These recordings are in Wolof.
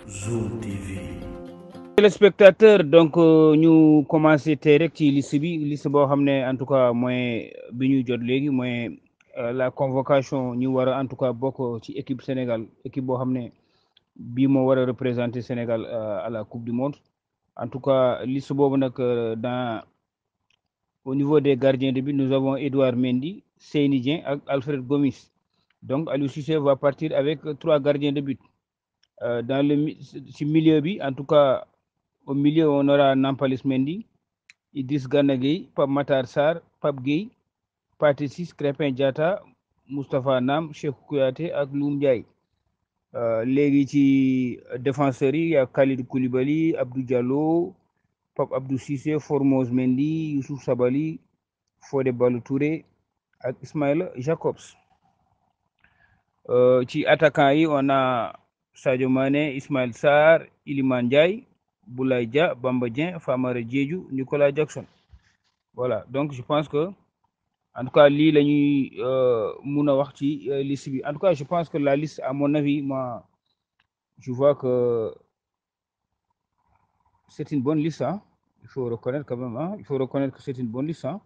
Zoom TV. Téléspectateurs donc ñu commencé tey rek ci liste boo xam ne en tout cas mooy bi ñu jot léegi mooy la convocation ñu war a en tout cas bokk ci équipe Sénégal équipe boo xam ne bii moo war a représenter Sénégal à la coupe du monde en tout cas liste boobu nag au niveau des gardiens de but nous avons Edouard Mendy, Seyni Dieng ak Alfred Gomis. Donc Aliou Cissé va partir avec 3 gardiens de but. Dans le milieu bi en tout cas au milieu on aura Nampalys Mendy, Idriss Gana Gueye, Pape Matar Sarr, Pape Gueye, Pathé Ciss, Krépin Diatta, Moustapha Nam, Cheikhou Kouyaté ak Loum Ndiaye. Léegi ci défenseurs yi y a Khalidou Koulibaly, Abdou Diallo, Pape Abdou Cissé, Formose Mendy, Youssouf Sabaly, Fodé Ballo-Touré ak Ismaïla Jacobs. Ci attaquant yi on a Sadio Mané, Ismaël Sarr, Iliman Ndiaye, Boulaye Dia, Bamba Dieng, Famara Diédhiou, Nicolas Jackson. Voilà, donc je pense que en tout cas lii la ñuy mun a wax ci liste bi en tout cas je pense que la liste à mon avis moi je vois que c'est une bonne liste hein. Il faut reconnaître quand même hein. Il faut reconnaître que c'est une bonne liste hein.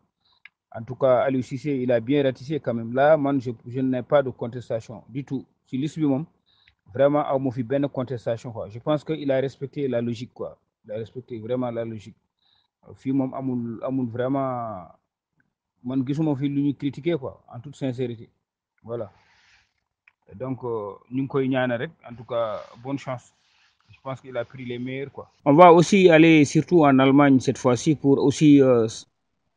En tout cas Aliou Cissé il a bien ratifié quand même là man je n'ai pas de contestation du tout ci liste bi moom vraiment aw ma fi benn contestation quoi je pense que il a respecté la logique quoi il a respecté vraiment la logique fii moom amul vraiment man gisuma fi lu ñu critiquer quoi en toute sincérité voilà donc ñu ngi koy ñaanal rek en tout cas bonne chance je pense qu'il a pris les meilleurs quoi. On va aussi aller surtout en Allemagne cette fois-ci pour aussi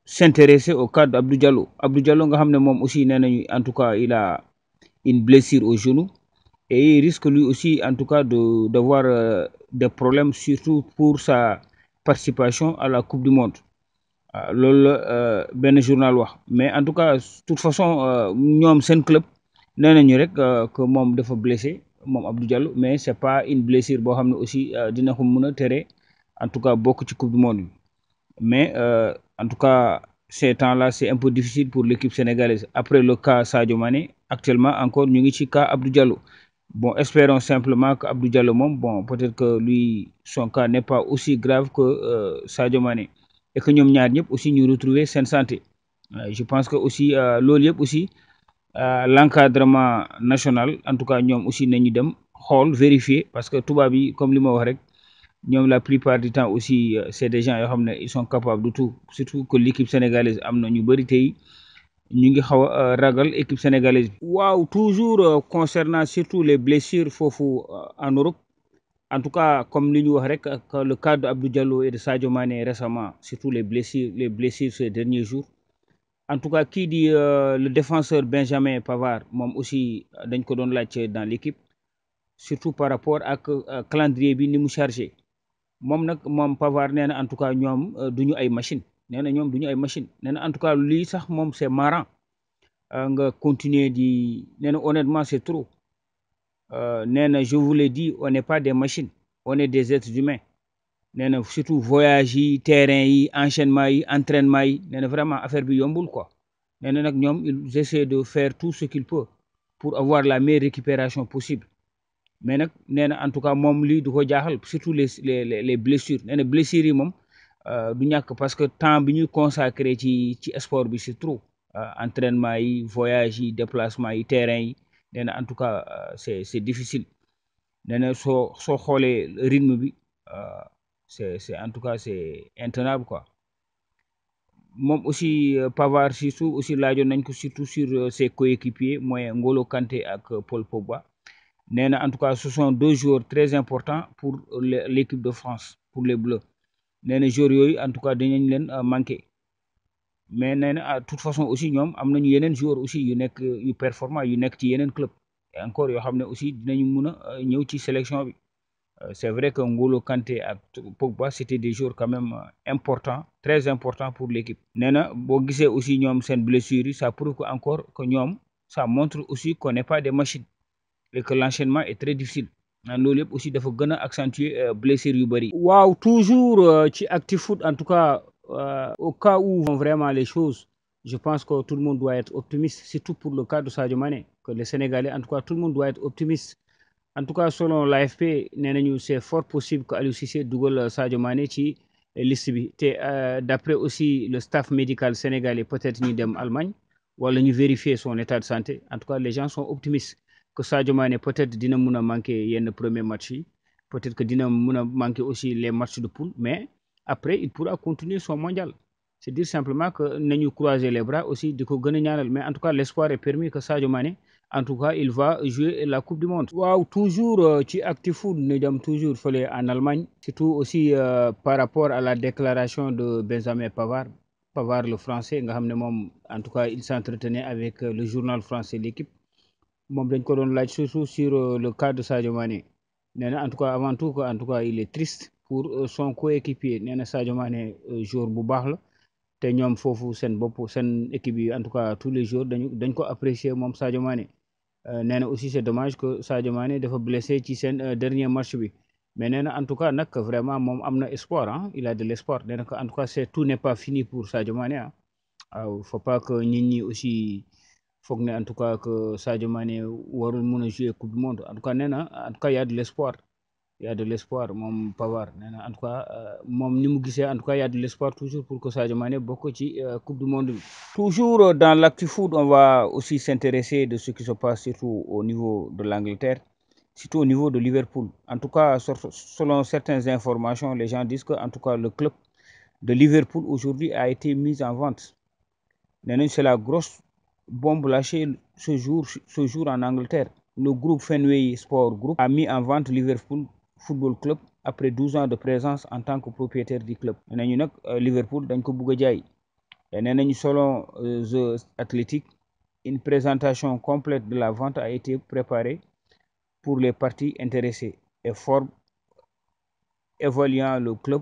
s'intéresser au cas d'Abdou Diallo nga xam ne moom aussi nee nañu en tout cas il a une blessure au genou et il risque lui aussi en tout cas d'avoir des problèmes surtout pour sa participation à la coupe du monde loolu la benn journal wax mais en tout cas toute façon ñoom seen club nee nañu rek que moom dafa blessé moom Abdou Diallo mais c'est pas une blessure boo xam ne aussi dina ko mën a tere en tout cas bokk ci coupe du monde bi mais en tout cas ces temps-là c'est un peu difficile pour l'équipe sénégalaise après le cas Sadio Mané actuellement encore ñu ngi ci cas Abdou Diallo. Bon, espérons simplement que Abdou Diallo moom bon peut-être que lui son cas n'est pas aussi grave que Sadio Mané et que ñoom ñaar ñëpp aussi ñu retrouver seen santé je pense que aussi loolu yëpp aussi l'encadrement national en tout cas ñoom aussi nañu dem xool vérifier parce que tubaab yi comme li ma wax rek ñoom la plupart du temps aussi c'est des gens yoo xam ne ils sont capables de tout surtout que l'équipe sénégalaise am na ñu bëri tey ñu ngi xaw a ragal équipe sénégalaise bi. waaw toujours concernant surtout les blessures foofu en Europe en tout cas comme li ñu wax rek le cas de Abdou Diallo et de Sadio Mané récemment surtout les blessures ces derniers jours en tout cas kii di le défenseur Benjamin Pavard moom aussi dañ ko doon laaj dans l'équipe surtout par rapport ak calendrier bi ni mu chargé moom Pavard nee na en tout cas ñoom duñu ay machine nee na ñoom duñu ay machine nee na en tout cas lii sax moom c'est marrant nga continuer di nee na honnêtement c'est trop nee na je vous l'ai dit on n'est pas des machines on est des êtres humains nee na surtout voyage yi terrain yi enchaînement yi entraînement yi nee na vraiment affaire bi yombul quoi nee na nag ñoom ils essaient de faire tout ce qu'il peut pour avoir la meilleure récupération possible mais nag nee na en tout cas moom lii du ko jaaxal surtout les blessures nee na blessures yi moom du ñàkk parce que temps bi ñuy consacré ci sport bi c'est trop entraînement yi voyage yi déplacement yi terrain yi nee na en tout cas c'est difficile nee na soo xoolee rythme bi c'est en tout cas c'est intenable quoi moom aussi Pavard surtout aussi laajoon nañ ko surtout sur ses coéquipiers mooy N'Golo Kanté ak Paul Pogba nee na en tout cas ce sont 2 joueurs très importants pour l'équipe de France pour les Bleus nee na joueurs yooyu en tout cas dinañ leen manqué mais nee na de toute façon aussi ñoom am nañu yeneen joueurs aussi yu nekk yu performant yu nekk ci yeneen club et encore yoo xam ne aussi dinañu mun a ñëw ci sélection bi c'est vrai que N'Golo Kanté ak Pogba c'était des joueurs quand même importants très importants pour l'équipe nee na boo gisee aussi ñoom seen blessures yi ça prouve que encore que ñoom ça montre aussi qu'on n'est pas des machines et que l'enchaînement est très difficile loolu yëpp aussi dafa gën a accentuer blessures yu bëri. waaw toujours ci ActuFoot en tout cas au cas où vont vraiment les choses je pense que tout le monde doit être optimiste surtout pour le cas de Sadio Mané que les Sénégalais en tout cas tout le monde doit être optimiste en tout cas selon l'AFP nee nañu c'est fort possible que Aliou Cissé dugal Sadio Mané ci liste bi te d'après aussi le staff médical sénégalais peut-être ñu dem Allemagne wala ñu vérifier son état de santé en tout cas les gens sont optimistes que Sadio Mané peut-être dina mun a manquer yenn premier match yi peut-être que dina mun a manquer aussi les matchs de poule mais après il pourra continuer son mondial c'est dire simplement que nañu croiser les bras aussi di ko gën a ñaanal mais en tout cas l'espoir est permis que Sadio Mané en tout cas il va jouer la coupe du monde waaw toujours ci ActuFoot ñu dem toujours fële en Allemagne surtout aussi par rapport à la déclaration de Benjamin Pavard le français nga xam ne moom en tout cas il s'entretenait avec le journal français L'équipe moom dañ ko doon laaj surtout sur le cas de Sadio Mané nee na en tout cas avant tout que en tout cas il est triste pour son coéquipier nee na Sadio Mané joueur bu baax la te ñoom foofu seen bopp seen équipe yi en tout cas tous les jours dañ ko apprécier moom Sadio Mané nee na aussi c'est dommage que Sadio Mané dafa blessé ci seen dernier match bi mais nee na en tout cas nag vraiment moom am na espoir ah il a de l'espoir nee na que en tout cas c'est tout n'est pas fini pour Sadio Mané ah waaw faut pas que nit ñi aussi foog ne en tout cas que Sadio Mané warul mun a jouer coupe du monde en tout cas nee na en tout cas y a de l'espoir il y a de l'espoir moom Pavard nee na en tout cas moom ni mu gisee en tout cas il y a de l'espoir toujours pour que Sadio Mané bokk ci coupe du monde bi. Toujours dans l'ActuFoot on va aussi s'intéresser de ce qui se passe surtout au niveau de l'Angleterre surtout au niveau de Liverpool en tout cas selon certaines informations les gens disent que en tout cas le club de Liverpool aujourd'hui a été mis en vente nee nañ c'est la grosse bombe lâchée ce jour en Angleterre le groupe Fenway Sport Group a mis en vente Liverpool Football Club après 12 ans de présence en tant que propriétaire du club nee nañu nag Liverpool dañ ko bëgg a jaay nee nañu selon The Athletic une présentation complète de la vente a été préparée pour les parties intéressées et Forbes évaluant le club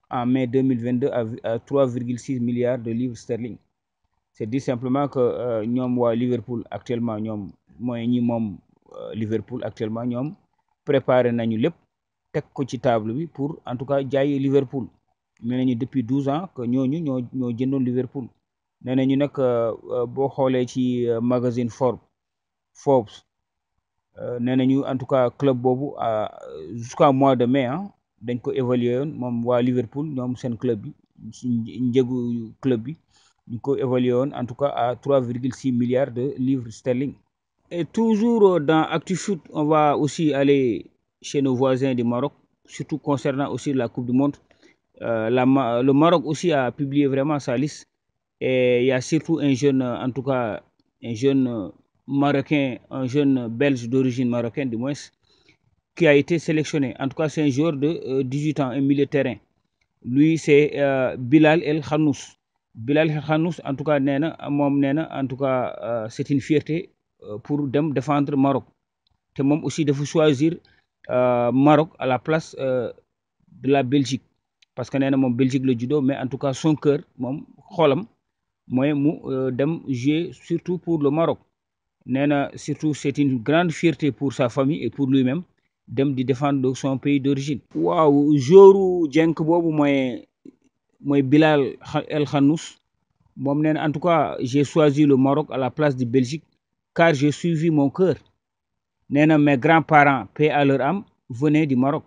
en mai 2022 à 3,6 milliards de livres sterling c'est dire simplement que ñoom waa Liverpool actuellement ñoom mooy ñi moom Liverpool actuellement ñoom préparé nañu lépp teg ko ci table bi pour en tout cas jaay Liverpool nee nañu depuis 12 ans que ñooñu ñoo jëndoon Liverpool nee nañu nag boo xoolee ci magazine Forbes nee nañu en tout cas club boobu jusqu'à mois de mai dañ ko évaluer woon moom waa Liverpool ñoom seen club bi njëgu club bi ñu ko évalué woon en tout cas à 3,6 milliards de livres sterling. Et toujours dans ActuFoot, on va aussi aller chez nos voisins du Maroc, surtout concernant aussi la Coupe du Monde. Le Maroc aussi a publié vraiment sa liste. Et il y a surtout un jeune, en tout cas, un jeune Marocain, un jeune Belge d'origine marocaine du moins, qui a été sélectionné. En tout cas, c'est un joueur de 18 ans, un milieu de terrain. Lui, c'est Bilal El Khanous. Bilal El Khanous en tout cas nee na moom nee na en tout cas c'est une fierté pour dem défendre Maroc te moom aussi dafa choisir Maroc à la place de la Belgique parce que nee na moom Belgique la juddoo mais en tout cas son cœur moom xoolam mooy mu dem jouer surtout pour le Maroc nee na surtout c'est une grande fierté pour sa famille et pour lui-même dem di défendre son pays d'origine. waaw jouru jenk boobu mooy Bilal El Khanous moom nee na en tout cas j'ai choisi le Maroc à la place de Belgique car j'ai suivi mon cœur nee na mes grands-parents paix à leur âme venaient du Maroc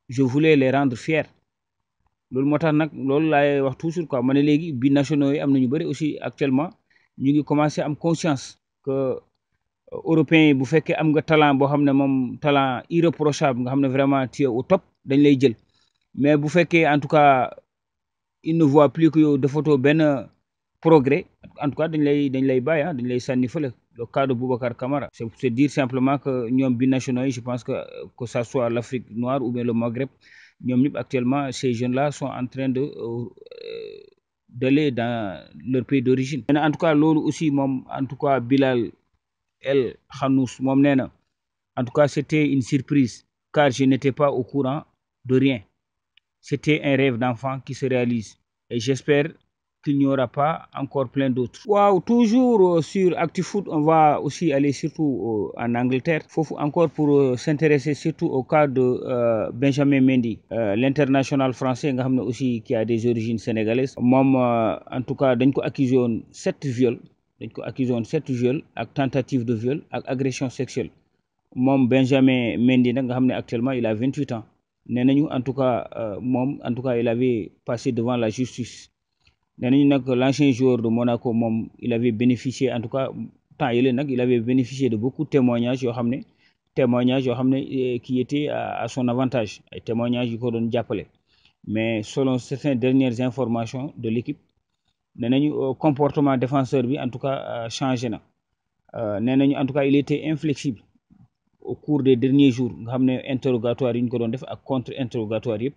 je voulais les rendre fiers loolu moo tax nag loolu laay wax toujours quoi ma ne léegi binationaux yi am na ñu bëri aussi actuellement ñu ngi commencer am conscience que européens yi bu fekkee am nga talent boo xam ne moom talent irréprochable nga xam ne vraiment tu es au top dañ lay jël mais bu fekkee en tout cas il ne voit plus que yow defatoo benn progrès en tout cas dañ lay bàyyi dañ lay sànni fële le cas de Boubacar Camara c'est dire simplement que ñoom binationaux yi je pense que ça soit l'Afrique noire ou bien le Maghreb ñoom ñëpp actuellement ces jeunes-là sont en train d'aller dans leur pays d'origine en tout cas loolu aussi moom en tout cas Bilal El Khanous moom nee na en tout cas c'était une surprise car je n'étais pas au courant de rien c'était un rêve d'enfant qui se réalise et j'espère qu'il n'y aura pas encore plein d'autres. Waaw toujours sur ActuFoot on va aussi aller surtout en Angleterre foofu encore pour s'intéresser surtout au cas de Benjamin Mendy l'international français nga xam ne aussi qui a des origines sénégalaises moom en tout cas dañ ko accusé woon 7 viols ak tentative de viol ak agression sexuelle moom Benjamin Mendy nag nga xam ne actuellement il a 28 ans nee nañu en tout cas moom en tout cas il avait passé devant la justice nee nañu nag l'ancien joueur de Monaco moom il avait bénéficié en tout cas temps yële nag il avait bénéficié de beaucoup de témoignages yoo xam ne qui étaient à son avantage ay témoignages yu ko doon jàppale mais selon certaines dernières informations de l'équipe nee nañu comportement défenseur bi en tout cas changé na nee nañu en tout cas il était inflexible au cours des derniers jours nga xam ne interrogatoire yi ñu ko doon def ak contre interrogatoire yëpp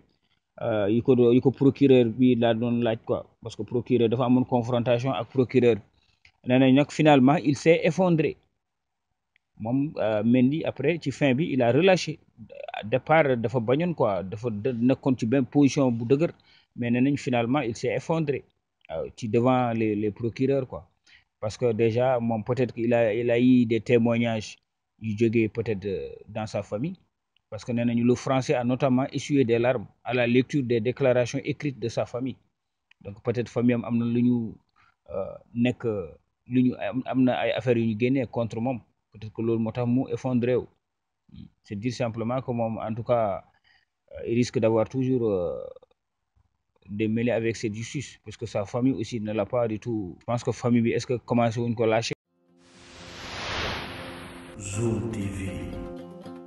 yi ko procureur bi laa doon laaj quoi parce que procureur dafa amoon confrontation ak procureur nee nañ nag finalement il s'est effondré moom Mendy après ci fin bi il a relâché départ dafa bañoon quoi dafa nekkoon ci benn position bu dëgër mais nee nañ finalement il s'est effondré ci devant les procureurs quoi parce que déjà moom peut-être qu'il a eu des témoignages yu jógee peut-être dans sa famille parce que nee nañu le français a notamment essuyé des larmes à la lecture des déclarations écrites de sa famille donc peut-être famille am na lu ñu nekk lu ñu am na ay affaires yu ñu génnee contre moom peut-être que loolu moo tax mu effondré wu c'est dire simplement que moom en tout cas il risque d'avoir toujours des mêlées avec cette justice parce que sa famille aussi ne l'a pas du tout. Je pense que famille bi est-ce que commencé wuñ ko lâcher. Zoom TV.